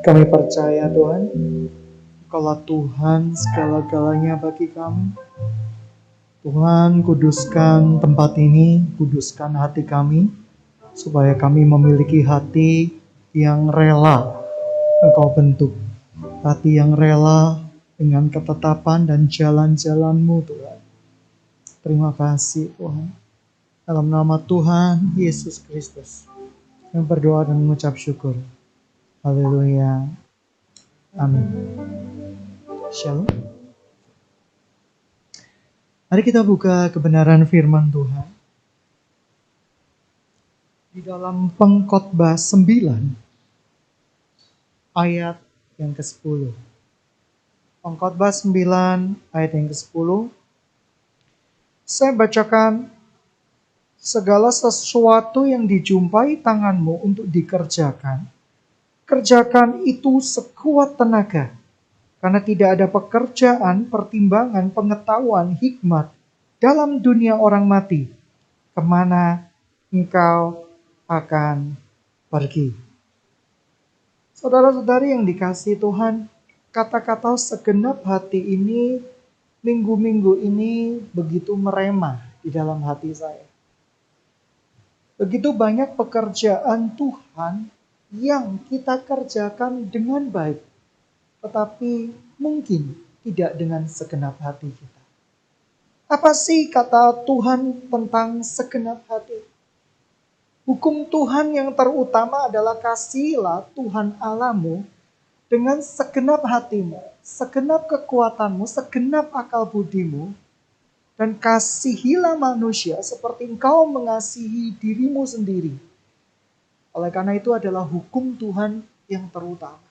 Kami percaya Tuhan, Kaulah Tuhan segala-galanya bagi kami. Tuhan, kuduskan tempat ini, kuduskan hati kami, supaya kami memiliki hati yang rela Engkau bentuk. Hati yang rela dengan ketetapan dan jalan-jalan-Mu Tuhan. Terima kasih Tuhan. Dalam nama Tuhan Yesus Kristus, kami berdoa dan mengucap syukur. Haleluya. Amin. Shalom. Mari kita buka kebenaran firman Tuhan di dalam Pengkhotbah 9 ayat yang ke-10. Pengkhotbah 9 ayat yang ke-10. Saya bacakan, segala sesuatu yang dijumpai tanganmu untuk dikerjakan, kerjakan itu sekuat tenaga. Karena tidak ada pekerjaan, pertimbangan, pengetahuan, hikmat dalam dunia orang mati. Kemana engkau akan pergi? Saudara-saudari yang dikasihi Tuhan, kata-kata segenap hati ini, minggu-minggu ini begitu meremah di dalam hati saya. Begitu banyak pekerjaan Tuhan yang kita kerjakan dengan baik, tetapi mungkin tidak dengan segenap hati kita. Apa sih kata Tuhan tentang segenap hati? Hukum Tuhan yang terutama adalah kasihilah Tuhan Allahmu dengan segenap hatimu, segenap kekuatanmu, segenap akal budimu, dan kasihilah manusia seperti engkau mengasihi dirimu sendiri. Oleh karena itu adalah hukum Tuhan yang terutama.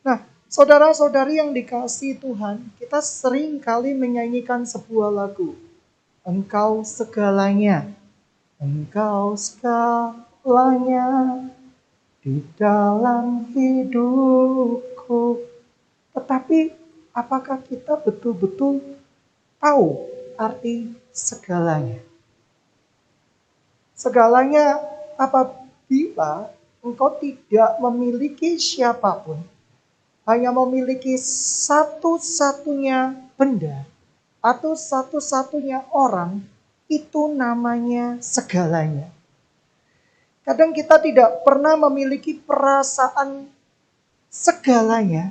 Nah, saudara-saudari yang dikasihi Tuhan, kita sering kali menyanyikan sebuah lagu. Engkau segalanya, Engkau segalanya di dalam hidupku. Tetapi apakah kita betul-betul tahu arti segalanya? Segalanya apabila engkau tidak memiliki siapapun, hanya memiliki satu-satunya benda atau satu-satunya orang, itu namanya segalanya. Kadang kita tidak pernah memiliki perasaan segalanya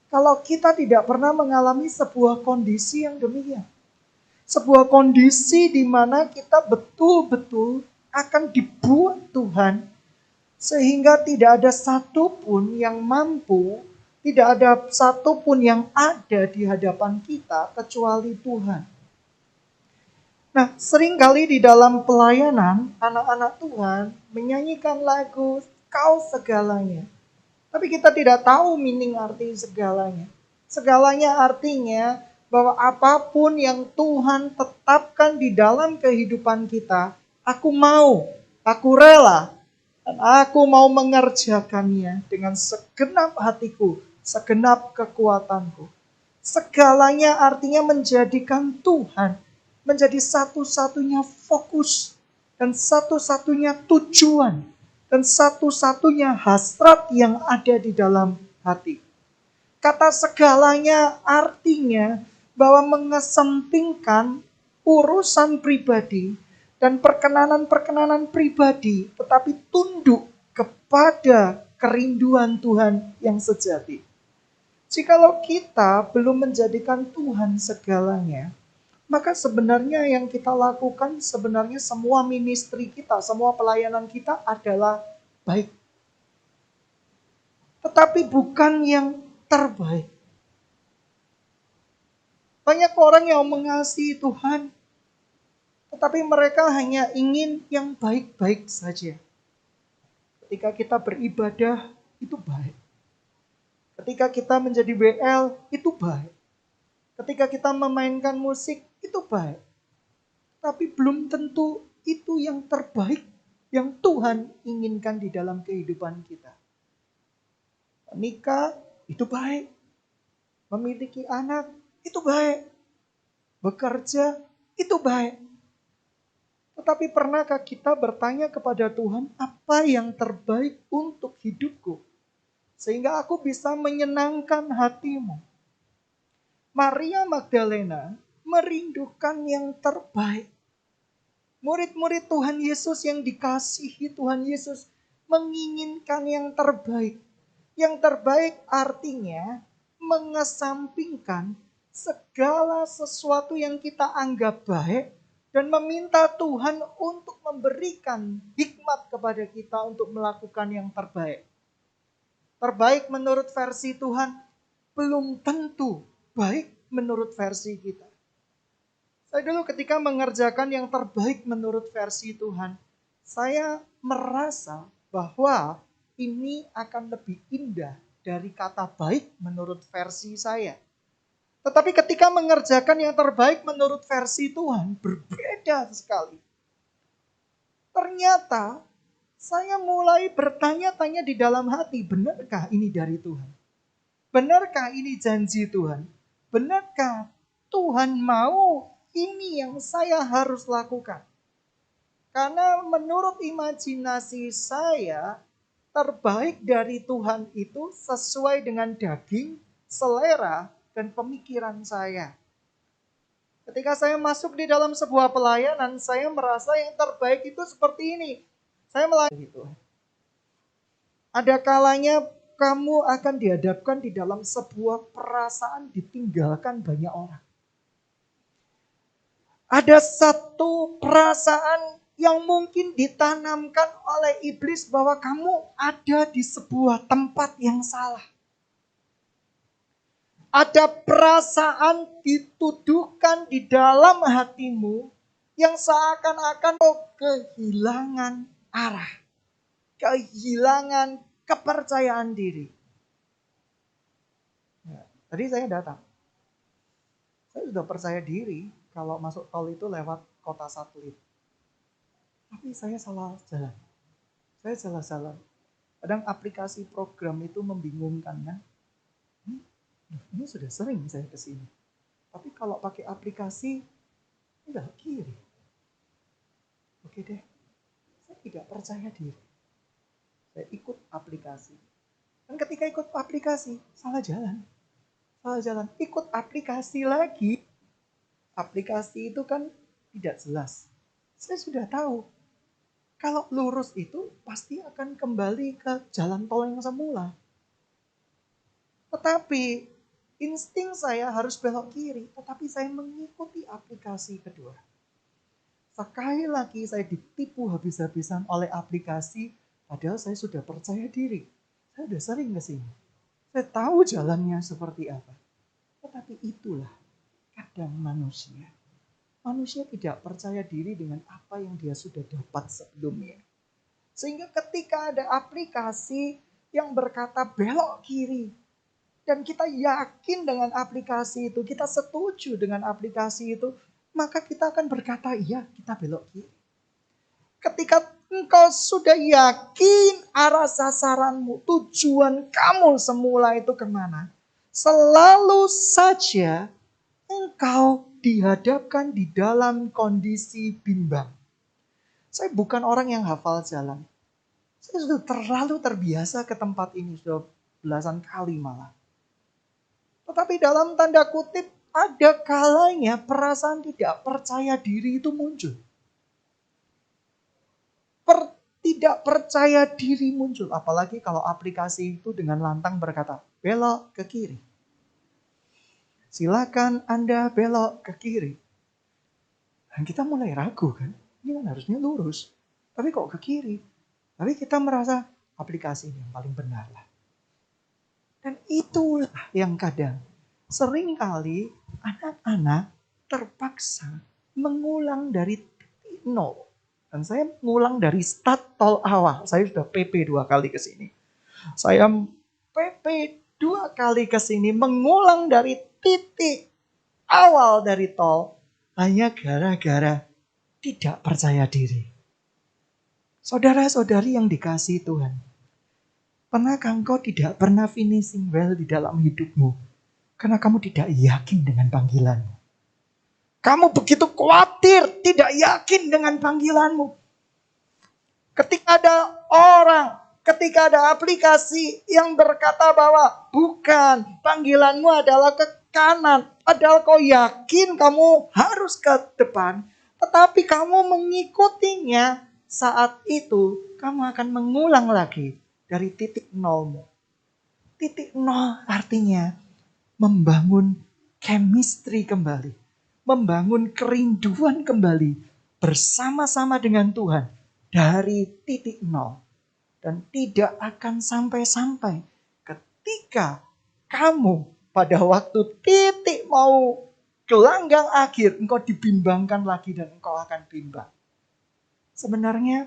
kalau kita tidak pernah mengalami sebuah kondisi yang demikian. Sebuah kondisi di mana kita betul-betul akan dibuat Tuhan sehingga tidak ada satupun yang mampu, tidak ada satupun yang ada di hadapan kita kecuali Tuhan. Nah, seringkali di dalam pelayanan, anak-anak Tuhan menyanyikan lagu Kau segalanya. Tapi kita tidak tahu meaning arti segalanya. Segalanya artinya bahwa apapun yang Tuhan tetapkan di dalam kehidupan kita, aku mau, aku rela, dan aku mau mengerjakannya dengan segenap hatiku, segenap kekuatanku. Segalanya artinya menjadikan Tuhan menjadi satu-satunya fokus dan satu-satunya tujuan dan satu-satunya hasrat yang ada di dalam hati. Kata segalanya artinya bahwa mengesampingkan urusan pribadi dan perkenanan-perkenanan pribadi, tetapi tunduk kepada kerinduan Tuhan yang sejati. Jikalau kita belum menjadikan Tuhan segalanya, maka sebenarnya yang kita lakukan, sebenarnya semua ministry kita, semua pelayanan kita adalah baik. Tetapi bukan yang terbaik. Banyak orang yang mengasihi Tuhan, tetapi mereka hanya ingin yang baik-baik saja. Ketika kita beribadah, itu baik. Ketika kita menjadi WL, itu baik. Ketika kita memainkan musik, itu baik. Tapi belum tentu itu yang terbaik yang Tuhan inginkan di dalam kehidupan kita. Menikah, itu baik. Memiliki anak, itu baik. Bekerja, itu baik. Tetapi pernahkah kita bertanya kepada Tuhan, apa yang terbaik untuk hidupku? sehingga aku bisa menyenangkan hatimu. Maria Magdalena merindukan yang terbaik. Murid-murid Tuhan Yesus yang dikasihi Tuhan Yesus menginginkan yang terbaik. Yang terbaik artinya mengesampingkan segala sesuatu yang kita anggap baik dan meminta Tuhan untuk memberikan hikmat kepada kita untuk melakukan yang terbaik. Terbaik menurut versi Tuhan belum tentu baik menurut versi kita. Saya dulu ketika mengerjakan yang terbaik menurut versi Tuhan, saya merasa bahwa ini akan lebih indah dari kata baik menurut versi saya. Tetapi ketika mengerjakan yang terbaik menurut versi Tuhan, berbeda sekali. Ternyata saya mulai bertanya-tanya di dalam hati, benarkah ini dari Tuhan? Benarkah ini janji Tuhan? Benarkah Tuhan mau ini yang saya harus lakukan? Karena menurut imajinasi saya, terbaik dari Tuhan itu sesuai dengan daging, selera, dan pemikiran saya. Ketika saya masuk di dalam sebuah pelayanan, saya merasa yang terbaik itu seperti ini. Saya melayani Tuhan. Ada kalanya kamu akan dihadapkan di dalam sebuah perasaan ditinggalkan banyak orang. Ada satu perasaan yang mungkin ditanamkan oleh iblis bahwa kamu ada di sebuah tempat yang salah. Ada perasaan dituduhkan di dalam hatimu yang seakan-akan kehilangan arah. Kehilangan kepercayaan diri. Ya, tadi saya datang. Saya sudah percaya diri kalau masuk tol itu lewat kota satelit. Tapi saya salah jalan. Saya salah jalan. Kadang aplikasi program itu membingungkan kan. Ini sudah sering saya ke sini. Tapi kalau pakai aplikasi, enggak kiri. Oke deh, saya tidak percaya diri. Saya ikut aplikasi. Dan ketika ikut aplikasi, salah jalan. Salah jalan. Ikut aplikasi lagi. Aplikasi itu kan tidak jelas. Saya sudah tahu. Kalau lurus itu pasti akan kembali ke jalan tol yang semula. Tetapi insting saya harus belok kiri. Tetapi saya mengikuti aplikasi kedua. Sekali lagi saya ditipu habis-habisan oleh aplikasi. Padahal saya sudah percaya diri. Saya sudah sering ke sini. Saya tahu jalannya seperti apa. Tetapi itulah kadang manusia. Manusia tidak percaya diri dengan apa yang dia sudah dapat sebelumnya. Sehingga ketika ada aplikasi yang berkata belok kiri. Dan kita yakin dengan aplikasi itu. Kita setuju dengan aplikasi itu. Maka kita akan berkata iya kita belok kiri. Ketika engkau sudah yakin arah sasaranmu, tujuan kamu semula itu kemana, selalu saja engkau dihadapkan di dalam kondisi bimbang. Saya bukan orang yang hafal jalan. Saya sudah terlalu terbiasa ke tempat ini, sudah belasan kali malah. Tetapi dalam tanda kutip, ada kalanya perasaan tidak percaya diri itu muncul. Tidak percaya diri muncul. Apalagi kalau aplikasi itu dengan lantang berkata, belok ke kiri. Silakan Anda belok ke kiri. Dan kita mulai ragu kan. Ini kan harusnya lurus. Tapi kok ke kiri? Tapi kita merasa aplikasi yang paling benar lah. Dan itulah yang kadang seringkali anak-anak terpaksa mengulang dari titik nol. Dan saya mengulang dari start tol awal. Saya sudah PP 2 kali ke sini. Saya PP 2 kali ke sini mengulang dari titik awal dari tol. Hanya gara-gara tidak percaya diri. Saudara-saudari yang dikasihi Tuhan. Pernahkah engkau tidak pernah finishing well di dalam hidupmu? Karena kamu tidak yakin dengan panggilanmu. Kamu begitu khawatir, tidak yakin dengan panggilanmu. Ketika ada orang Ketika ada aplikasi yang berkata bahwa bukan, panggilanmu adalah ke kanan. Padahal kau yakin kamu harus ke depan. Tetapi kamu mengikutinya, saat itu kamu akan mengulang lagi dari titik nolmu. Titik nol artinya membangun chemistry kembali. Membangun kerinduan kembali bersama-sama dengan Tuhan dari titik nol. Dan tidak akan sampai-sampai ketika kamu pada waktu titik mau gelanggang akhir, engkau dibimbangkan lagi dan engkau akan bimbang. Sebenarnya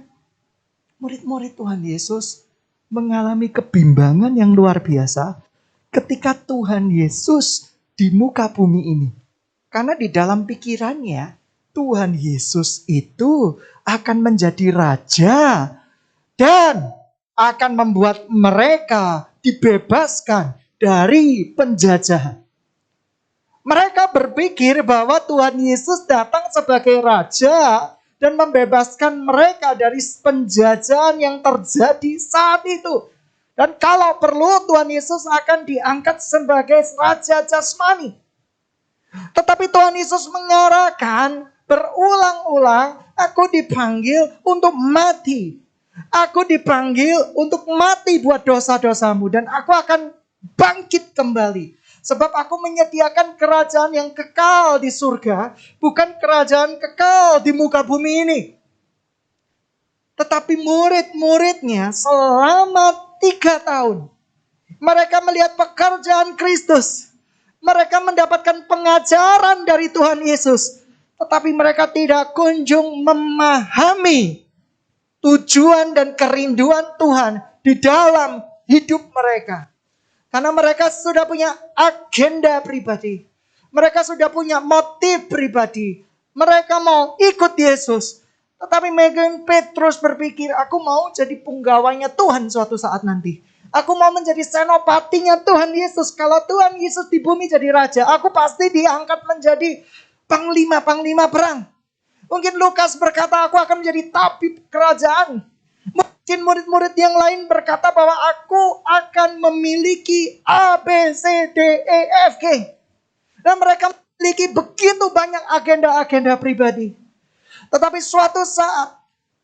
murid-murid Tuhan Yesus mengalami kebimbangan yang luar biasa ketika Tuhan Yesus di muka bumi ini. Karena di dalam pikirannya, Tuhan Yesus itu akan menjadi raja dan akan membuat mereka dibebaskan dari penjajahan. Mereka berpikir bahwa Tuhan Yesus datang sebagai raja dan membebaskan mereka dari penjajahan yang terjadi saat itu. Dan kalau perlu Tuhan Yesus akan diangkat sebagai raja jasmani. Tetapi Tuhan Yesus mengarahkan berulang-ulang, aku dipanggil untuk mati. Aku dipanggil untuk mati buat dosa-dosamu dan aku akan bangkit kembali. Sebab aku menyediakan kerajaan yang kekal di surga, bukan kerajaan kekal di muka bumi ini. Tetapi murid-muridnya selama 3 tahun, mereka melihat pekerjaan Kristus. Mereka mendapatkan pengajaran dari Tuhan Yesus. Tetapi mereka tidak kunjung memahami tujuan dan kerinduan Tuhan di dalam hidup mereka. Karena mereka sudah punya agenda pribadi. Mereka sudah punya motif pribadi. Mereka mau ikut Yesus. Tetapi Megan Petrus berpikir, aku mau jadi punggawanya Tuhan suatu saat nanti. Aku mau menjadi senopatinya Tuhan Yesus. Kalau Tuhan Yesus di bumi jadi raja, aku pasti diangkat menjadi panglima-panglima perang. Mungkin Lukas berkata, aku akan menjadi tabib kerajaan. Mungkin murid-murid yang lain berkata bahwa aku akan memiliki A, B, C, D, E, F, G. Dan mereka memiliki begitu banyak agenda-agenda pribadi. Tetapi suatu saat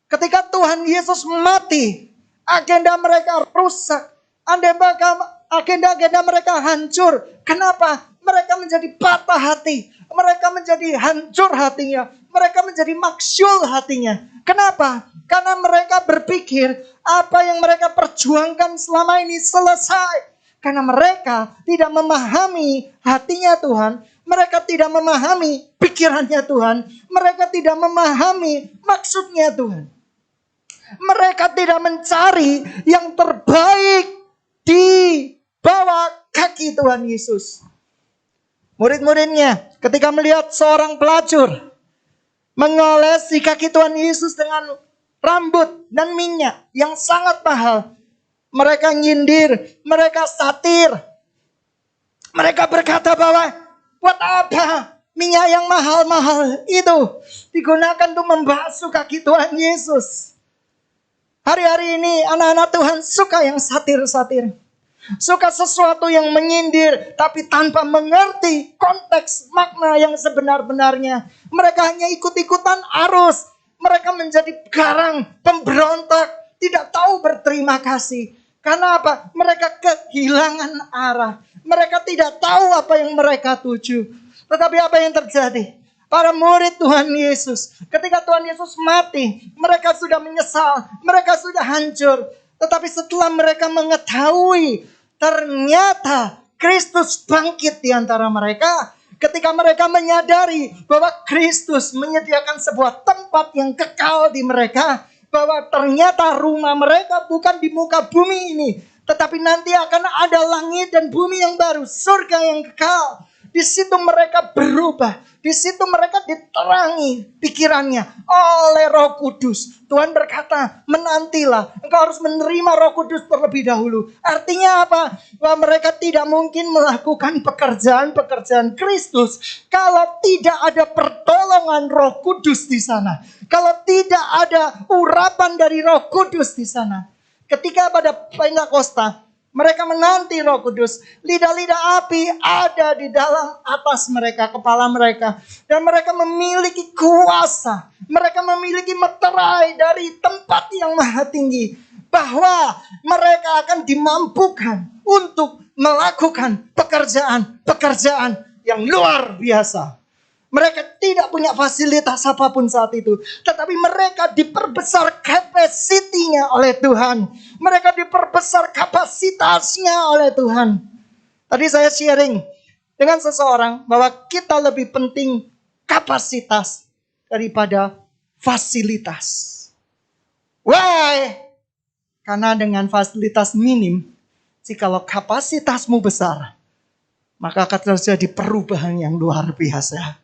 ketika Tuhan Yesus mati, agenda mereka rusak. Agenda-agenda mereka hancur. Kenapa? Mereka menjadi patah hati. Mereka menjadi hancur hatinya. Mereka menjadi maksyul hatinya. Kenapa? Karena mereka berpikir apa yang mereka perjuangkan selama ini selesai. Karena mereka tidak memahami hatinya Tuhan. Mereka tidak memahami pikirannya Tuhan. Mereka tidak memahami maksudnya Tuhan. Mereka tidak mencari yang terbaik di bawah kaki Tuhan Yesus. Murid-muridnya ketika melihat seorang pelacur mengolesi kaki Tuhan Yesus dengan rambut dan minyak yang sangat mahal. Mereka nyindir, mereka satir. Mereka berkata bahwa buat apa minyak yang mahal-mahal itu digunakan untuk membasuh kaki Tuhan Yesus. Hari-hari ini anak-anak Tuhan suka yang satir-satir. Suka sesuatu yang menyindir tapi tanpa mengerti konteks makna yang sebenar-benarnya. Mereka hanya ikut-ikutan arus. Mereka menjadi garang, pemberontak, tidak tahu berterima kasih. Karena apa? Mereka kehilangan arah. Mereka tidak tahu apa yang mereka tuju. Tetapi apa yang terjadi? Para murid Tuhan Yesus, ketika Tuhan Yesus mati, mereka sudah menyesal, mereka sudah hancur. Tetapi setelah mereka mengetahui ternyata Kristus bangkit di antara mereka, ketika mereka menyadari bahwa Kristus menyediakan sebuah tempat yang kekal di mereka, bahwa ternyata rumah mereka bukan di muka bumi ini, tetapi nanti akan ada langit dan bumi yang baru, surga yang kekal. Di situ mereka berubah. Di situ mereka diterangi pikirannya oleh Roh Kudus. Tuhan berkata, menantilah. Engkau harus menerima Roh Kudus terlebih dahulu. Artinya apa? Bahwa mereka tidak mungkin melakukan pekerjaan-pekerjaan Kristus kalau tidak ada pertolongan Roh Kudus di sana. Kalau tidak ada urapan dari Roh Kudus di sana. Ketika pada Pentakosta, mereka menanti Roh Kudus. Lidah-lidah api ada di dalam atas mereka, kepala mereka. Dan mereka memiliki kuasa. Mereka memiliki meterai dari tempat yang maha tinggi. Bahwa mereka akan dimampukan untuk melakukan pekerjaan-pekerjaan yang luar biasa. Mereka tidak punya fasilitas apapun saat itu. Tetapi mereka diperbesar kapasitinya oleh Tuhan. Mereka diperbesar kapasitasnya oleh Tuhan. Tadi saya sharing dengan seseorang bahwa kita lebih penting kapasitas daripada fasilitas. Why? Karena dengan fasilitas minim, jikalau kapasitasmu besar, maka akan terjadi perubahan yang luar biasa.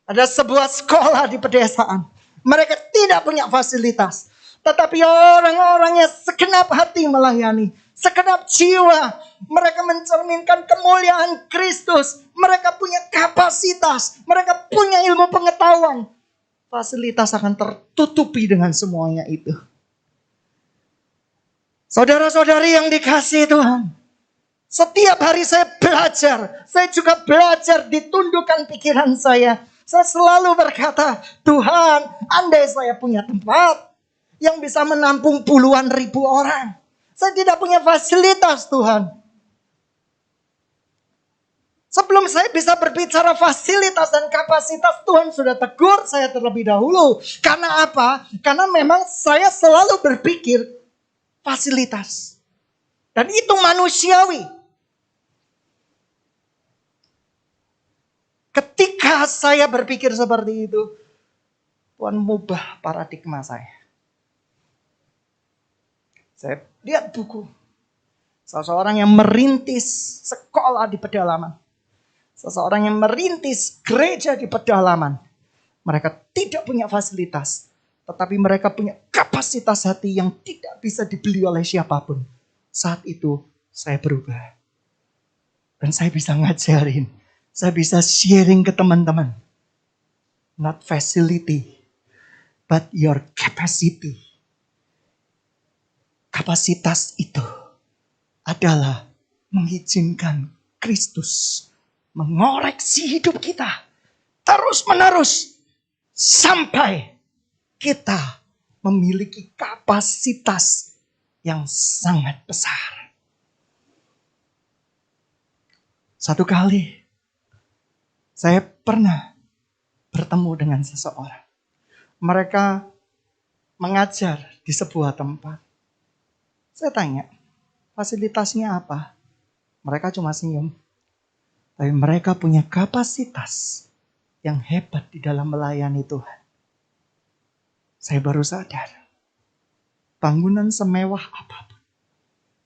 Ada sebuah sekolah di pedesaan. Mereka tidak punya fasilitas. Tetapi orang-orangnya segenap hati melayani. Segenap jiwa. Mereka mencerminkan kemuliaan Kristus. Mereka punya kapasitas. Mereka punya ilmu pengetahuan. Fasilitas akan tertutupi dengan semuanya itu. Saudara-saudari yang dikasihi Tuhan. Setiap hari saya belajar. Saya juga belajar ditundukkan pikiran saya. Saya selalu berkata, Tuhan, andai saya punya tempat yang bisa menampung puluhan ribu orang. Saya tidak punya fasilitas, Tuhan. Sebelum saya bisa berbicara fasilitas dan kapasitas, Tuhan sudah tegur saya terlebih dahulu. Karena apa? Karena memang saya selalu berpikir fasilitas. Dan itu manusiawi. Ketika saya berpikir seperti itu, Tuhan mengubah paradigma saya. Saya lihat buku. Seseorang yang merintis sekolah di pedalaman. Seseorang yang merintis gereja di pedalaman. Mereka tidak punya fasilitas. Tetapi mereka punya kapasitas hati yang tidak bisa dibeli oleh siapapun. Saat itu saya berubah. Dan saya bisa ngajarin. Saya bisa sharing ke teman-teman. Not facility, but your capacity. Kapasitas itu adalah mengizinkan Kristus mengoreksi hidup kita terus menerus sampai kita memiliki kapasitas yang sangat besar. Satu kali saya pernah bertemu dengan seseorang. Mereka mengajar di sebuah tempat. Saya tanya, fasilitasnya apa? Mereka cuma senyum. Tapi mereka punya kapasitas yang hebat di dalam melayani Tuhan. Saya baru sadar, bangunan semewah apapun,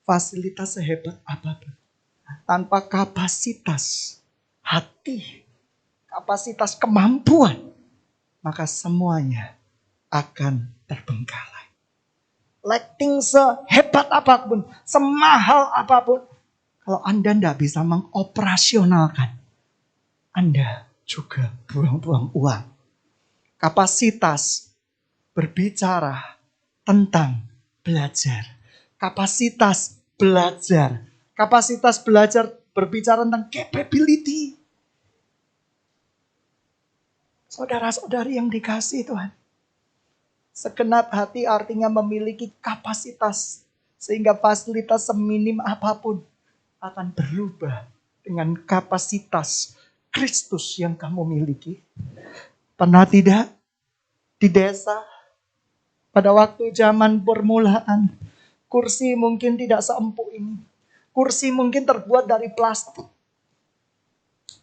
fasilitas sehebat apapun, tanpa kapasitas hati, kapasitas kemampuan, maka semuanya akan terbengkalai. Lighting sehebat apapun, semahal apapun, kalau Anda tidak bisa mengoperasionalkan, Anda juga buang-buang uang. Kapasitas berbicara tentang belajar. Kapasitas belajar. Kapasitas belajar berbicara tentang capability. Saudara-saudari yang dikasihi Tuhan. Segenap hati artinya memiliki kapasitas. Sehingga fasilitas seminim apapun akan berubah dengan kapasitas Kristus yang kamu miliki. Pernah tidak di desa pada waktu zaman permulaan, kursi mungkin tidak seempuk ini. Kursi mungkin terbuat dari plastik.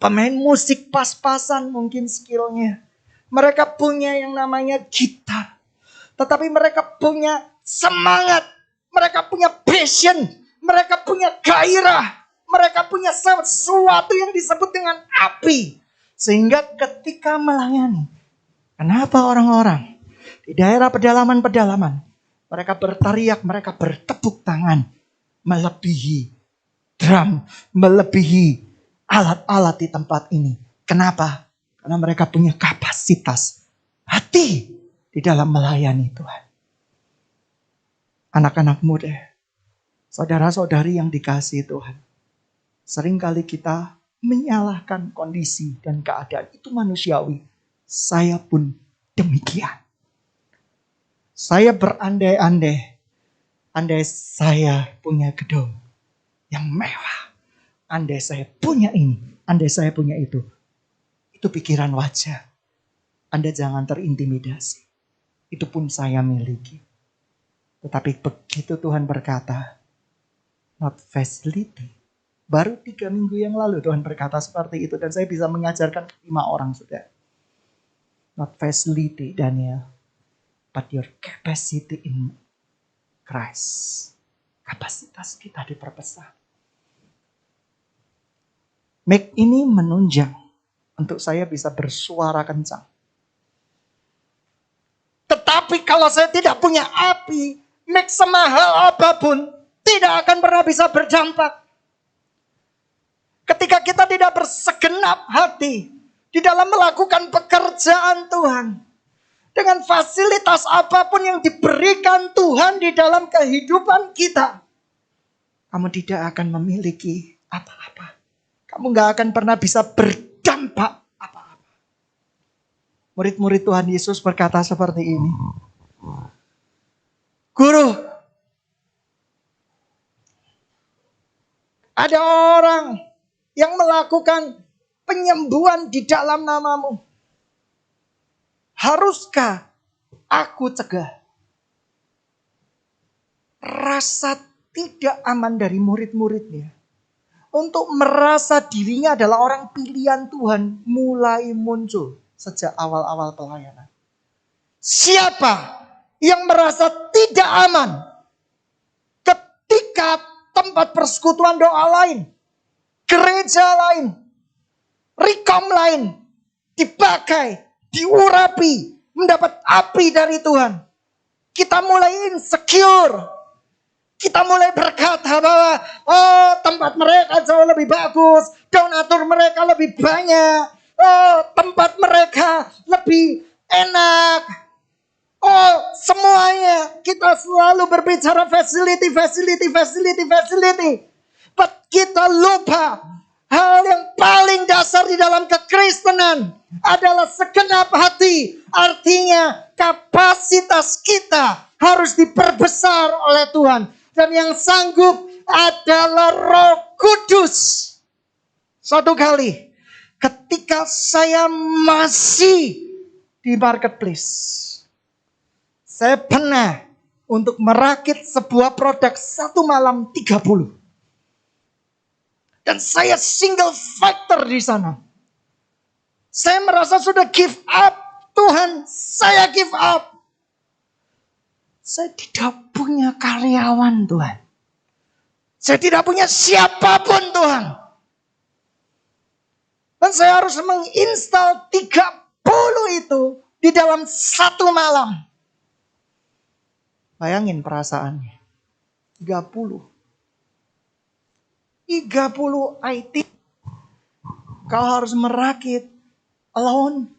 Pemain musik pas-pasan mungkin skillnya. Mereka punya yang namanya gitar. Tetapi mereka punya semangat. Mereka punya passion. Mereka punya gairah. Mereka punya sesuatu yang disebut dengan api. Sehingga ketika melayani. Kenapa orang-orang di daerah pedalaman-pedalaman. Mereka berteriak, mereka bertepuk tangan. Melebihi drum, melebihi alat-alat di tempat ini. Kenapa? Karena mereka punya kapasitas hati di dalam melayani Tuhan. Anak-anak muda, saudara-saudari yang dikasihi Tuhan, seringkali kita menyalahkan kondisi dan keadaan. Itu manusiawi. Saya pun demikian. Saya berandai-andai, andai saya punya gedung yang mewah, andai saya punya ini, andai saya punya itu. Itu pikiran wajar. Anda jangan terintimidasi. Itu pun saya miliki. Tetapi begitu Tuhan berkata, not facility. Baru 3 minggu yang lalu Tuhan berkata seperti itu. Dan saya bisa mengajarkan 5 orang sudah. Not facility, Daniel. But your capacity in Christ. Kapasitas kita diperbesar. Mic ini menunjang untuk saya bisa bersuara kencang. Tetapi kalau saya tidak punya api, mic semahal apapun tidak akan pernah bisa berdampak. Ketika kita tidak bersegenap hati di dalam melakukan pekerjaan Tuhan, dengan fasilitas apapun yang diberikan Tuhan di dalam kehidupan kita, kamu tidak akan memiliki apa-apa. Kamu gak akan pernah bisa berdampak apa-apa. Murid-murid Tuhan Yesus berkata seperti ini. Guru, ada orang yang melakukan penyembuhan di dalam namamu. Haruskah aku cegah? Rasa tidak aman dari murid-muridnya untuk merasa dirinya adalah orang pilihan Tuhan mulai muncul sejak awal-awal pelayanan. Siapa yang merasa tidak aman ketika tempat persekutuan doa lain, gereja lain, rekom lain dipakai, diurapi, mendapat api dari Tuhan. Kita mulai insecure. Kita mulai berkata bahwa tempat mereka jauh lebih bagus, donatur mereka lebih banyak, tempat mereka lebih enak. Semuanya kita selalu berbicara facility. But kita lupa hal yang paling dasar di dalam kekristenan adalah segenap hati. Artinya kapasitas kita harus diperbesar oleh Tuhan. Dan yang sanggup adalah Roh Kudus. Suatu kali ketika saya masih di marketplace, saya pernah untuk merakit sebuah produk 1 malam 30. Dan saya single factor di sana. Saya merasa sudah give up. Tuhan, saya give up. Saya tidak punya karyawan, Tuhan. Saya tidak punya siapapun, Tuhan. Dan saya harus menginstal 30 itu di dalam 1 malam. Bayangin perasaannya. 30 IT. Kau harus merakit alone.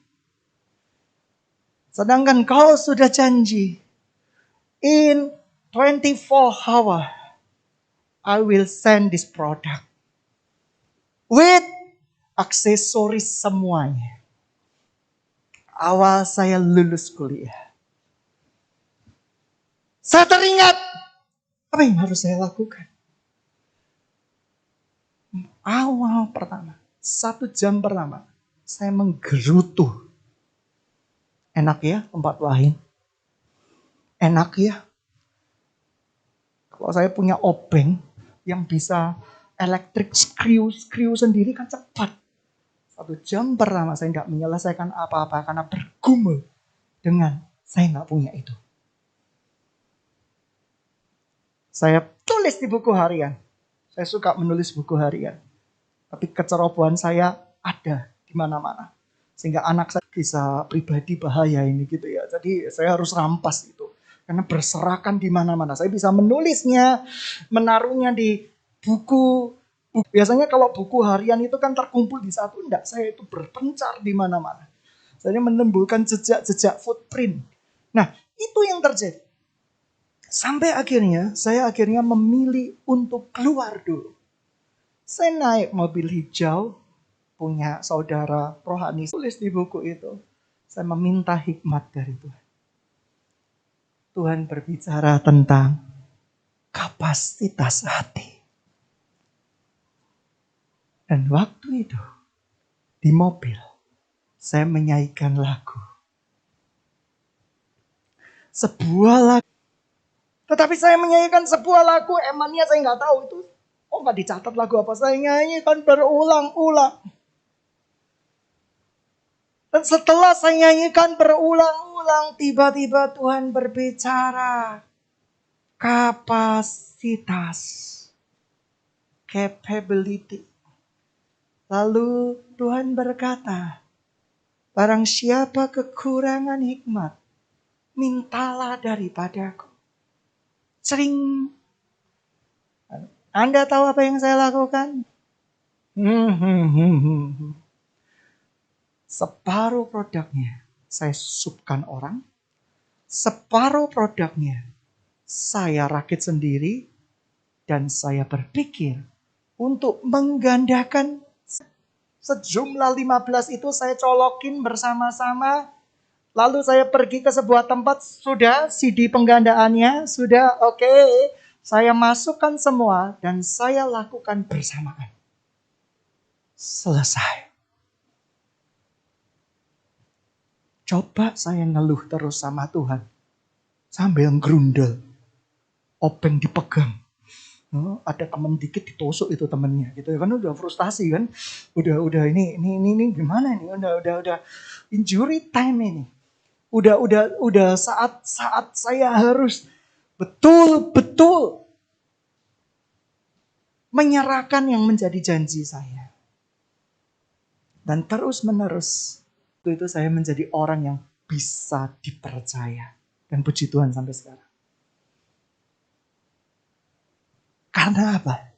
Sedangkan kau sudah janji. In 24 hours, I will send this product. With aksesoris semuanya. Awal saya lulus kuliah. Saya teringat. Apa yang harus saya lakukan? Awal pertama, 1 jam pertama, saya menggerutu. Enak ya tempat lain? Enak ya? Kalau saya punya obeng yang bisa electric screw sendiri kan cepat. 1 jam pertama saya nggak menyelesaikan apa-apa karena bergumul dengan saya nggak punya itu. Saya tulis di buku harian. Saya suka menulis buku harian. Tapi kecerobohan saya ada di mana-mana. Sehingga anak saya bisa pribadi bahaya ini gitu ya. Jadi saya harus rampas itu. Karena berserakan di mana-mana. Saya bisa menulisnya, menaruhnya di buku. Biasanya kalau buku harian itu kan terkumpul di satu. Enggak, saya itu berpencar di mana-mana. Saya menimbulkan jejak-jejak footprint. Nah, itu yang terjadi. Sampai saya akhirnya memilih untuk keluar dulu. Saya naik mobil hijau, punya saudara rohani tulis di buku itu. Saya meminta hikmat dari Tuhan. Tuhan berbicara tentang kapasitas hati. Dan waktu itu, di mobil, saya menyanyikan lagu. Sebuah lagu. Tetapi saya menyanyikan sebuah lagu, emangnya saya nggak tahu itu. Oh, nggak dicatat lagu apa. Saya nyanyikan berulang-ulang. Dan setelah saya nyanyikan berulang-ulang, tiba-tiba Tuhan berbicara. Kapasitas. Capability. Lalu Tuhan berkata, barang siapa kekurangan hikmat, mintalah daripadaku. Sering. Anda tahu apa yang saya lakukan? Separuh produknya saya subkan orang. Separuh produknya saya rakit sendiri. Dan saya berpikir untuk menggandakan sejumlah 15 itu saya colokin bersama-sama. Lalu saya pergi ke sebuah tempat, sudah CD penggandaannya, sudah oke. Saya masukkan semua dan saya lakukan bersamaan. Selesai. Coba saya ngeluh terus sama Tuhan. Sambil ngerundel. Obeng dipegang. Ada temen dikit ditusuk itu temennya gitu kan, udah frustasi kan, udah ini gimana ini, udah injury time ini, udah saat saya harus betul menyerahkan yang menjadi janji saya, dan terus menerus itu saya menjadi orang yang bisa dipercaya, dan puji Tuhan sampai sekarang. Karena apa?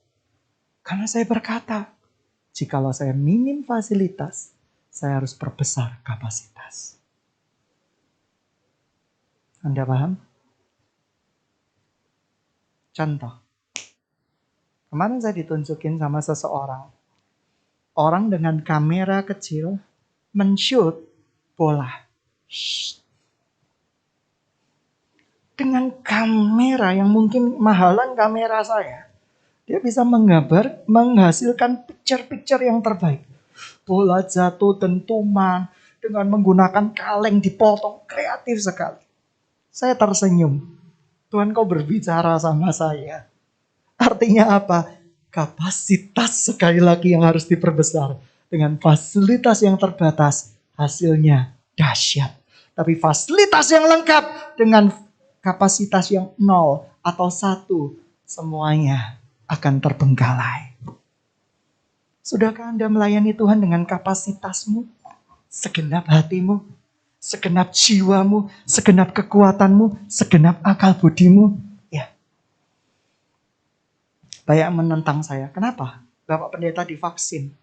Karena saya berkata, jikalau saya minim fasilitas, saya harus perbesar kapasitas. Anda paham? Contoh. Kemarin saya ditunjukin sama seseorang. Orang dengan kamera kecil men-shoot bola. Dengan kamera yang mungkin mahalan kamera saya. Dia bisa menghasilkan picture-picture yang terbaik. Bola jatuh dentuman dengan menggunakan kaleng dipotong, kreatif sekali. Saya tersenyum. Tuhan, kau berbicara sama saya. Artinya apa? Kapasitas sekali lagi yang harus diperbesar. Dengan fasilitas yang terbatas, hasilnya dahsyat. Tapi fasilitas yang lengkap dengan kapasitas yang 0 atau 1, semuanya akan terbengkalai. Sudahkah Anda melayani Tuhan dengan kapasitasmu, segenap hatimu, segenap jiwamu, segenap kekuatanmu, segenap akal budimu? Ya. Banyak menentang saya. Kenapa? Bapak Pendeta divaksin.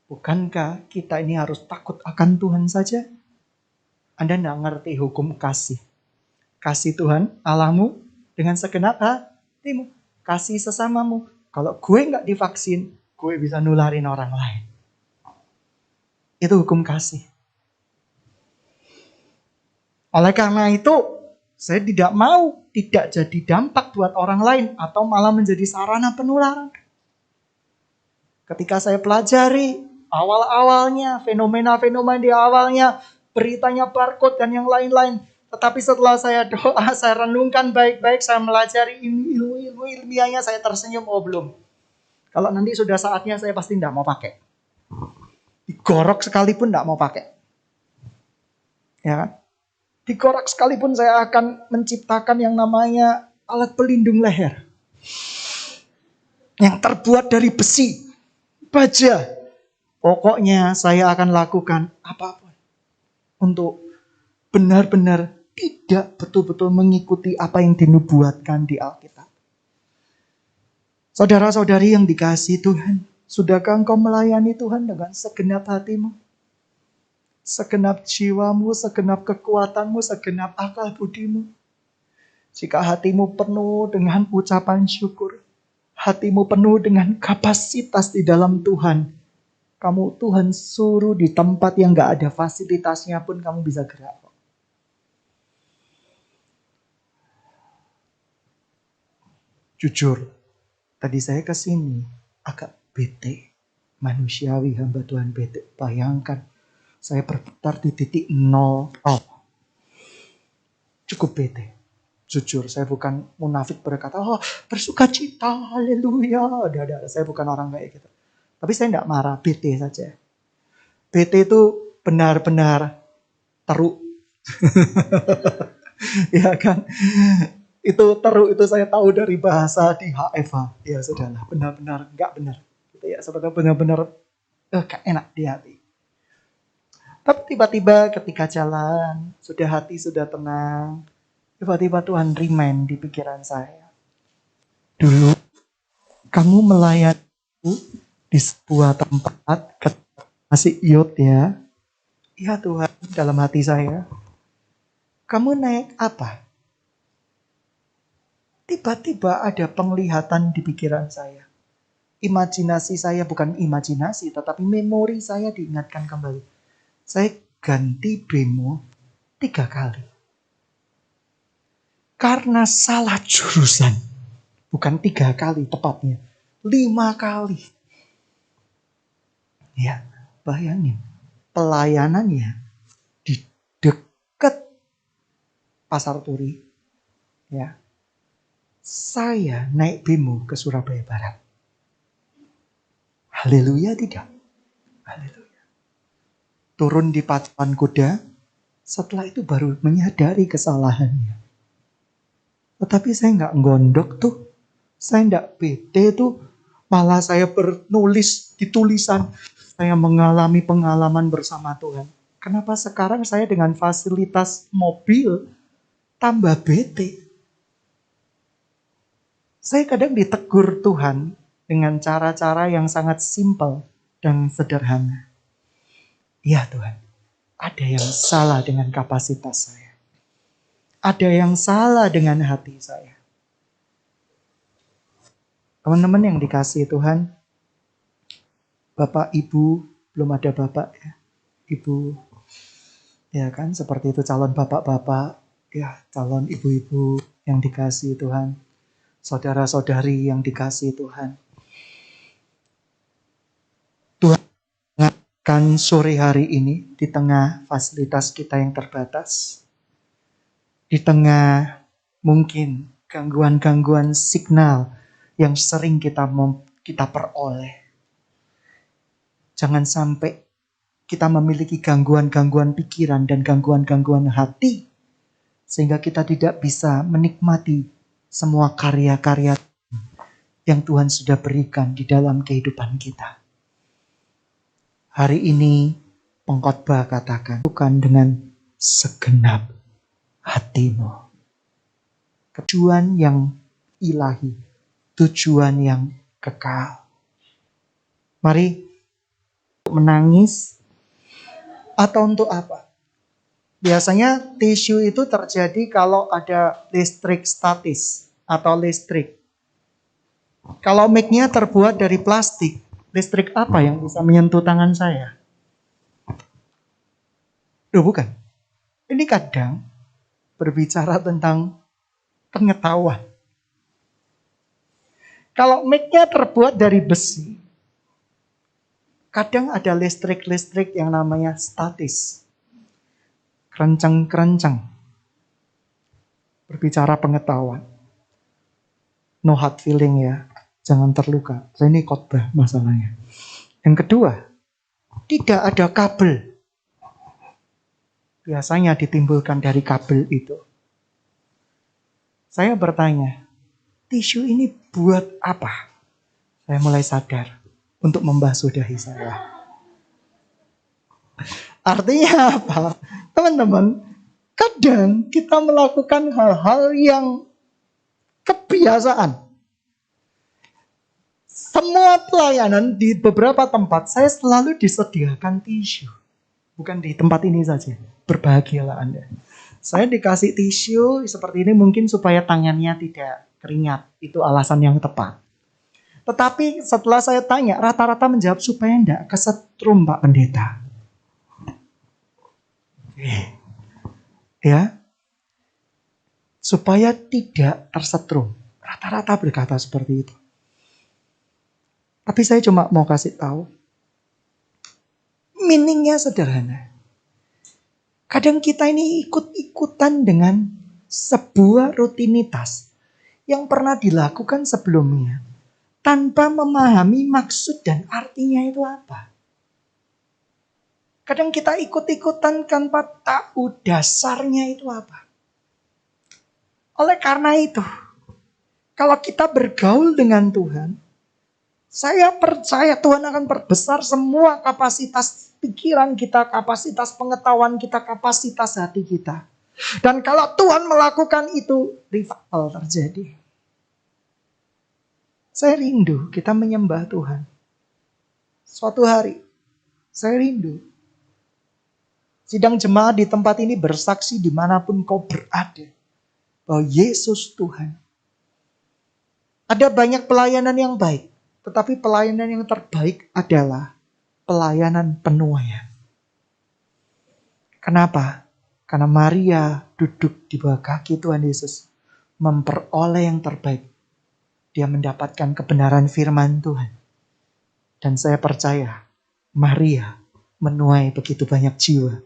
Bukankah kita ini harus takut akan Tuhan saja? Anda tidak ngerti hukum kasih. Kasih Tuhan, Allahmu, dengan segenap hatimu. Kasih sesamamu. Kalau gue nggak divaksin, gue bisa nularin orang lain. Itu hukum kasih. Oleh karena itu, saya tidak mau tidak jadi dampak buat orang lain atau malah menjadi sarana penularan. Ketika saya pelajari awal-awalnya, fenomena-fenomena di awalnya, beritanya barcode dan yang lain-lain. Tetapi setelah saya doa, saya renungkan baik-baik, saya melajari ilmu ilmiahnya, saya tersenyum, oh belum. Kalau nanti sudah saatnya, saya pasti tidak mau pakai. Digorok sekalipun tidak mau pakai. Ya kan? Digorok sekalipun saya akan menciptakan yang namanya alat pelindung leher. Yang terbuat dari besi, baja. Pokoknya saya akan lakukan apapun untuk benar-benar tidak betul-betul mengikuti apa yang dinubuatkan di Alkitab. Saudara-saudari yang dikasihi Tuhan, sudahkah engkau melayani Tuhan dengan segenap hatimu? Segenap jiwamu, segenap kekuatanmu, segenap akal budimu? Jika hatimu penuh dengan ucapan syukur, hatimu penuh dengan kapasitas di dalam Tuhan, Tuhan suruh di tempat yang gak ada fasilitasnya pun kamu bisa gerak. Jujur, tadi saya kesini agak bete. Manusiawi hamba Tuhan bete. Bayangkan, saya berputar di titik nol. Cukup bete. Jujur, saya bukan munafik berkata, bersuka cita, haleluya. Saya bukan orang kayak gitu. Tapi saya tidak marah, bete saja. Bete itu benar-benar teruk. Ya kan? Itu teruk, itu saya tahu dari bahasa di HFH. Ya sudahlah, benar-benar nggak benar. Gitu ya, sebetulnya benar-benar gak enak di hati. Tapi tiba-tiba ketika jalan, hati sudah tenang, tiba-tiba Tuhan remind di pikiran saya. Dulu kamu melayani di sebuah tempat masih iot ya. Ya Tuhan, dalam hati saya. Kamu naik apa? Tiba-tiba ada penglihatan di pikiran saya. Imajinasi saya bukan imajinasi, tetapi memori saya diingatkan kembali. Saya ganti bemo 3 kali. Karena salah jurusan. Bukan 3 kali tepatnya. 5 kali. Ya, bayangin. Pelayanannya di dekat Pasar Turi. Ya. Saya naik bemo ke Surabaya Barat. Haleluya tidak? Haleluya. Turun di pacuan kuda, setelah itu baru menyadari kesalahannya. Tetapi saya nggak gondok tuh. Saya nggak bete tuh. Malah saya bernulis di tulisan. Saya mengalami pengalaman bersama Tuhan. Kenapa sekarang saya dengan fasilitas mobil tambah bete? Saya kadang ditegur Tuhan dengan cara-cara yang sangat simpel dan sederhana. Ya Tuhan, ada yang salah dengan kapasitas saya. Ada yang salah dengan hati saya. Teman-teman yang dikasihi Tuhan, Bapak, Ibu, belum ada Bapak ya. Ibu, ya kan, seperti itu calon Bapak-Bapak, ya calon Ibu-Ibu yang dikasihi Tuhan. Saudara-saudari yang dikasihi Tuhan. Tuhan mengingatkan sore hari ini di tengah fasilitas kita yang terbatas. Di tengah mungkin gangguan-gangguan signal yang sering kita peroleh. Jangan sampai kita memiliki gangguan-gangguan pikiran dan gangguan-gangguan hati. Sehingga kita tidak bisa menikmati semua karya-karya yang Tuhan sudah berikan di dalam kehidupan kita. Hari ini pengkhotbah katakan, bukan dengan segenap hatimu. Tujuan yang ilahi, tujuan yang kekal. Mari menangis atau untuk apa? Biasanya tisu itu terjadi kalau ada listrik statis atau listrik. Kalau mic-nya terbuat dari plastik, listrik apa yang bisa menyentuh tangan saya? Bukan. Ini kadang berbicara tentang pengetahuan. Kalau mic-nya terbuat dari besi, kadang ada listrik-listrik yang namanya statis. Kerencang-kerencang. Berbicara pengetahuan. No hard feeling ya. Jangan terluka. Ini khotbah masalahnya. Yang kedua, tidak ada kabel. Biasanya ditimbulkan dari kabel itu. Saya bertanya, tisu ini buat apa? Saya mulai sadar untuk membasuh dahi saya. Artinya apa? Teman-teman, kadang kita melakukan hal-hal yang kebiasaan. Semua pelayanan di beberapa tempat saya selalu disediakan tisu. Bukan di tempat ini saja. Berbahagialah Anda. Saya dikasih tisu seperti ini mungkin supaya tangannya tidak keringat. Itu alasan yang tepat. Tetapi setelah saya tanya, rata-rata menjawab supaya enggak kesetrum Pak Pendeta. Ya, supaya tidak tersetrum. Rata-rata berkata seperti itu. Tapi saya cuma mau kasih tahu, meaningnya sederhana. Kadang kita ini ikut-ikutan dengan sebuah rutinitas yang pernah dilakukan sebelumnya, tanpa memahami maksud dan artinya itu apa. Kadang kita ikut-ikutan tanpa tahu dasarnya itu apa. Oleh karena itu, kalau kita bergaul dengan Tuhan, saya percaya Tuhan akan perbesar semua kapasitas pikiran kita, kapasitas pengetahuan kita, kapasitas hati kita. Dan kalau Tuhan melakukan itu, revival terjadi. Saya rindu kita menyembah Tuhan. Suatu hari, saya rindu sidang jemaat di tempat ini bersaksi dimanapun kau berada, bahwa Yesus Tuhan. Ada banyak pelayanan yang baik, tetapi pelayanan yang terbaik adalah pelayanan penuaian. Kenapa? Karena Maria duduk di bawah kaki Tuhan Yesus, memperoleh yang terbaik. Dia mendapatkan kebenaran firman Tuhan. Dan saya percaya Maria menuai begitu banyak jiwa.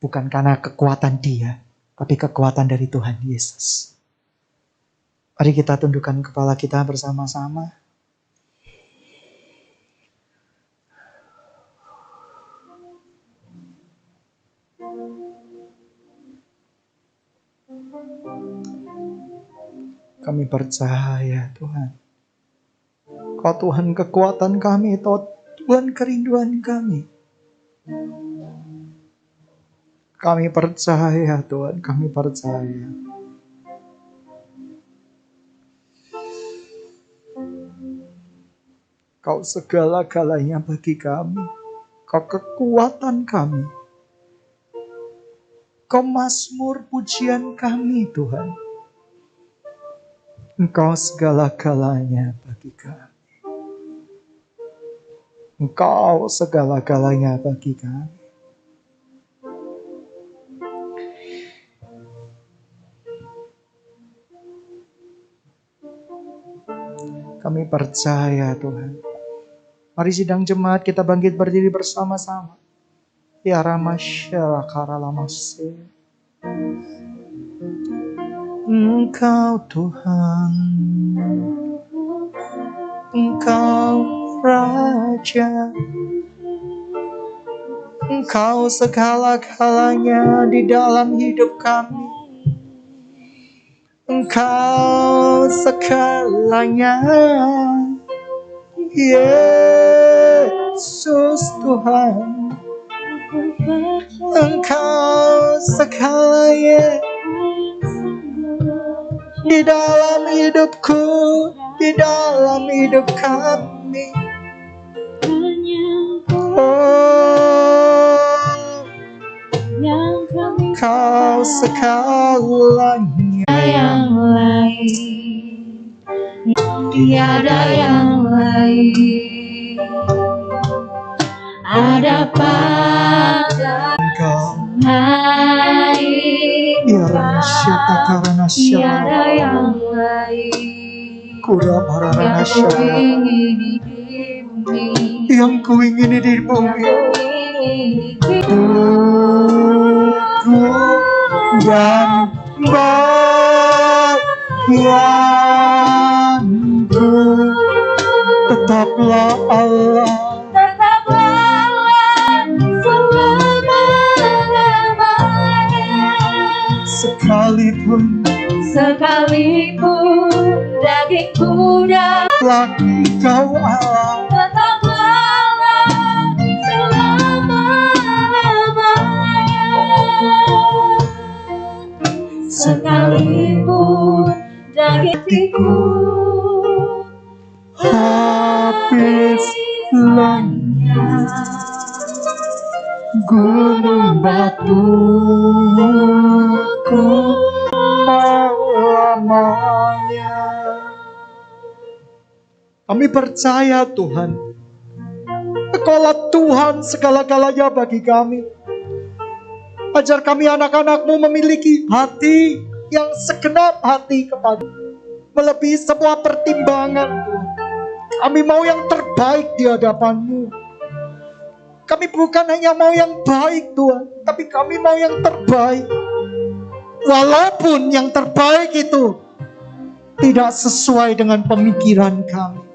Bukan karena kekuatan dia, tapi kekuatan dari Tuhan Yesus. Mari kita tundukkan kepala kita bersama-sama. Kami percaya Tuhan. Kau Tuhan kekuatan kami, Tuhan kerinduan kami. Kami percaya Tuhan, kami percaya. Kau segala-galanya bagi kami. Kau kekuatan kami. Kau mazmur pujian kami Tuhan. Engkau segala-galanya bagi kami. Engkau segala-galanya bagi kami. Kami percaya Tuhan. Mari sidang jemaat kita bangkit berdiri bersama-sama. Ya Ramasyara Karalamase. Engkau Tuhan. Engkau Raja. Engkau segala-galanya di dalam hidup kami. Engkau segalanya, Yesus Tuhan. Engkau segalanya di dalam hidupku, di dalam hidup kami. Oh, Engkau segalanya. Yang lain, tiada yang lain, ada pada Engkau, tiada yang lain, yang ku ingini di bumi, dan bagianku, tetaplah Allah, selama-lamanya. Sekalipun dagingku dapat Engkau Allah, tetaplah Allah selama-lamanya. Sekalipun dagingku habis lenyap, gunung batuku lamanya. Kami percaya Tuhan, Engkaulah Tuhan segala-galanya bagi kami. Ajar kami anak-anak-Mu memiliki hati yang segenap hati kepada melebihi semua pertimbangan Tuhan. Kami mau yang terbaik di hadapan-Mu. Kami bukan hanya mau yang baik Tuhan, tapi kami mau yang terbaik. Walaupun yang terbaik itu tidak sesuai dengan pemikiran kami,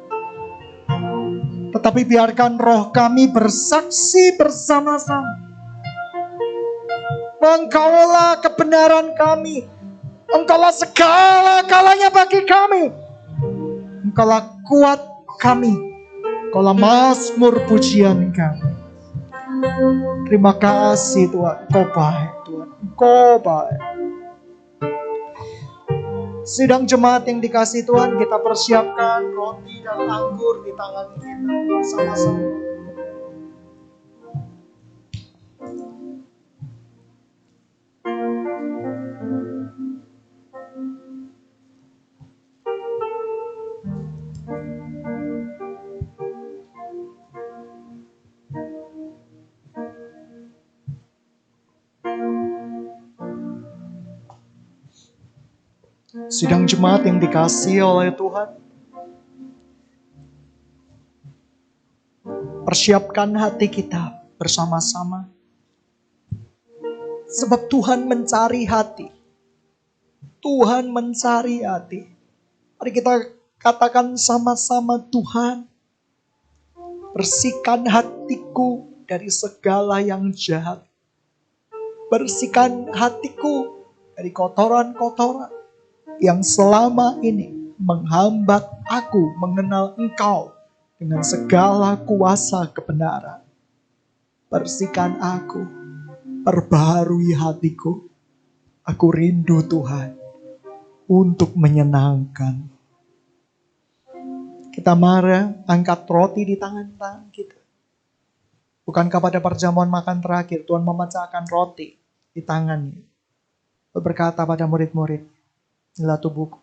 tetapi biarkan roh kami bersaksi bersama-sama. Engkaulah kebenaran kami, Engkaulah segala-galanya bagi kami, Engkaulah kuat kami, Engkaulah mazmur pujian kami. Terima kasih Tuhan, Engkau baik Tuhan, Engkau baik. Sidang jemaat yang dikasihi Tuhan, kita persiapkan roti dan anggur di tangan kita bersama-sama. Sidang jemaat yang dikasihi oleh Tuhan, persiapkan hati kita bersama-sama. Sebab Tuhan mencari hati. Tuhan mencari hati. Mari kita katakan sama-sama, Tuhan, bersihkan hatiku dari segala yang jahat. Bersihkan hatiku dari kotoran-kotoran yang selama ini menghambat aku mengenal Engkau dengan segala kuasa kebenaran. Bersihkan aku, perbaharui hatiku. Aku rindu Tuhan untuk menyenangkan. Kita mari angkat roti di tangan-tangan kita. Bukankah pada perjamuan makan terakhir Tuhan memecahkan roti di tangannya, berkata pada murid-murid, inilah tubuhku.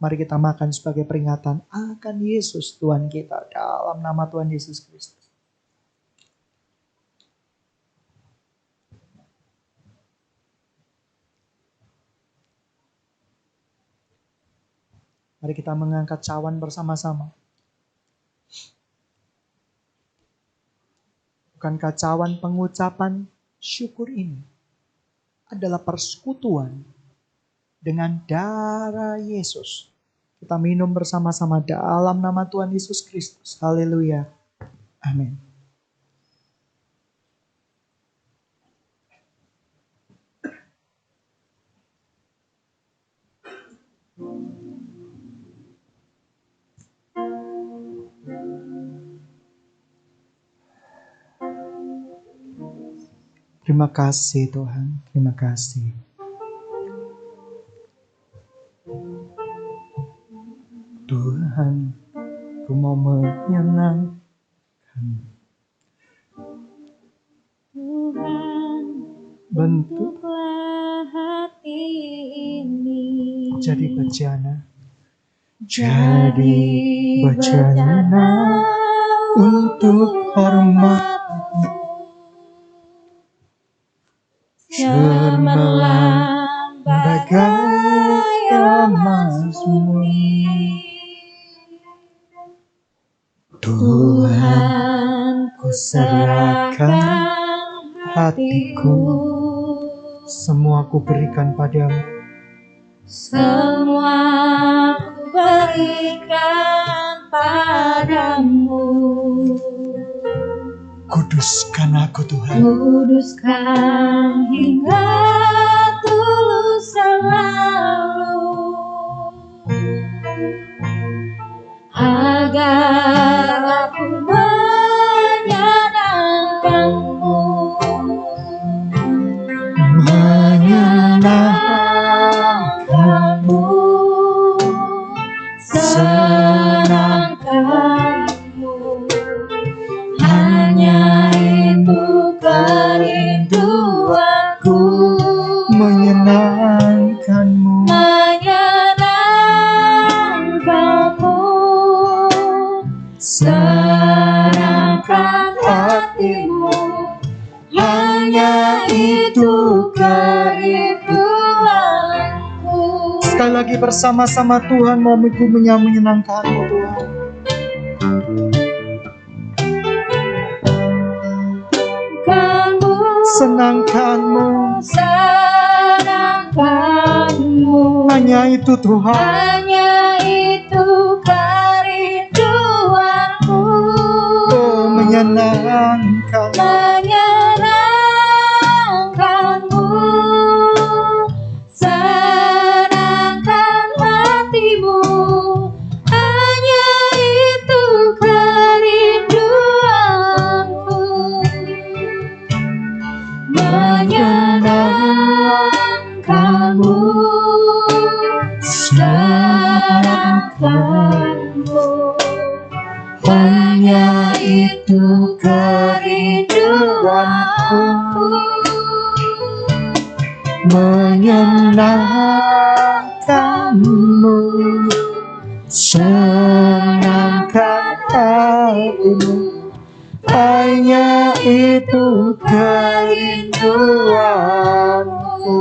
Mari kita makan sebagai peringatan akan Yesus Tuhan kita dalam nama Tuhan Yesus Kristus. Mari kita mengangkat cawan bersama-sama. Bukankah cawan pengucapan syukur ini adalah persekutuan dengan darah Yesus? Kita minum bersama-sama dalam nama Tuhan Yesus Kristus. Haleluya. Amin. Terima kasih Tuhan, terima kasih. Tuhan, ku mau menyenangkan. Tuhan, bentuklah hati ini jadi bejana. Jadi bejana untuk hormat-Mu. Cemerlang bagai emas murni. Tuhan, ku serahkan hatiku, semua ku berikan padamu. Semua ku berikan padamu. Kuduskan aku Tuhan. Kuduskan hingga tulus selalu, agar aku menyenangkanmu. Menyenangkanmu, Senangkanmu, hanya itu bersama-sama Tuhan mau menyenangkan-Mu Tuhan. Senangkan-Mu, senangkan-Mu, hanya itu Tuhan. hanya itu kerinduanku. Oh, menyenangkan, menyenangkan-Mu, senangkan hatimu, hanya itu kerinduanku. Menyenangkan-Mu, senangkan-Mu, hanya itu kerinduanku. menyenangkan-Mu, senangkan hatimu, hanya itu kerinduanku.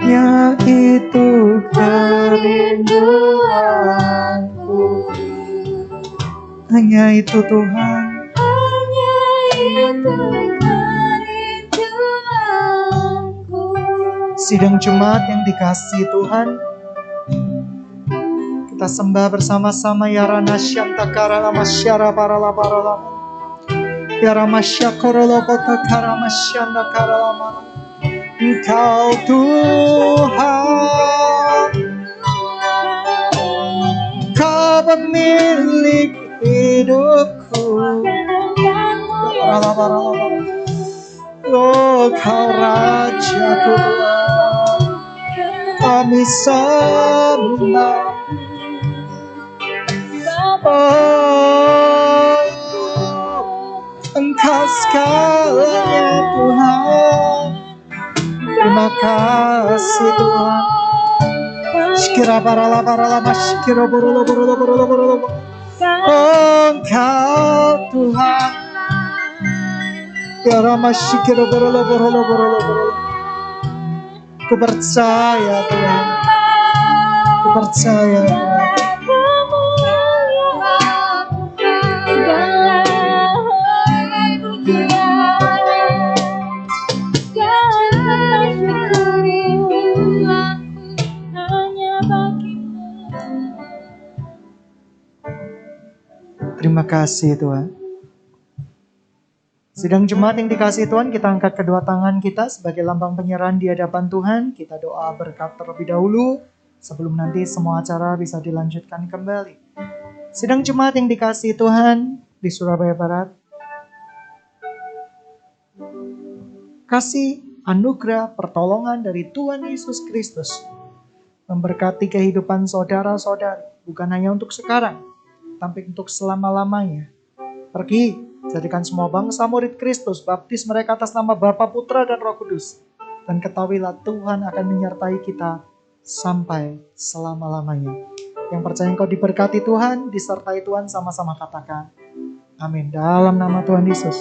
Ya itu kerinduanku, hanya itu Tuhan. Hanya itu kerinduanku. Sidang jemaat yang dikasihi Tuhan, kita sembah bersama-sama ya Rana Syanta Karala Masyara Parala Parala ya Ramasya Korolo Kota Karamasyanda Karalama. Engkau Tuhan, Kau pemilik hidupku. Parala Parala Parala. Oh, Kau Rajaku Tuhan, kami sembah. Oh, Engkau segalanya Tuhan. Terima kasih Tuhan. Shikira parala parala mashikira borolo borolo borolo borolo. Oh, Engkau Tuhan. Ya Rama shikira borolo borolo borolo borolo. Ku percaya Tuhan. Ku percaya Tuhan. Terima kasih Tuhan. Sidang jemaat yang dikasihi Tuhan, kita angkat kedua tangan kita sebagai lambang penyerahan di hadapan Tuhan. Kita doa berkat terlebih dahulu sebelum nanti semua acara bisa dilanjutkan kembali. Sidang jemaat yang dikasihi Tuhan di Surabaya Barat, kasih anugerah pertolongan dari Tuhan Yesus Kristus memberkati kehidupan saudara-saudari, bukan hanya untuk sekarang, tapi untuk selama-lamanya. Pergi, jadikan semua bangsa murid Kristus, baptis mereka atas nama Bapa, Putra, dan Roh Kudus. Dan ketahuilah Tuhan akan menyertai kita sampai selama-lamanya. Yang percaya engkau diberkati Tuhan, disertai Tuhan, sama-sama katakan amin. Dalam nama Tuhan Yesus.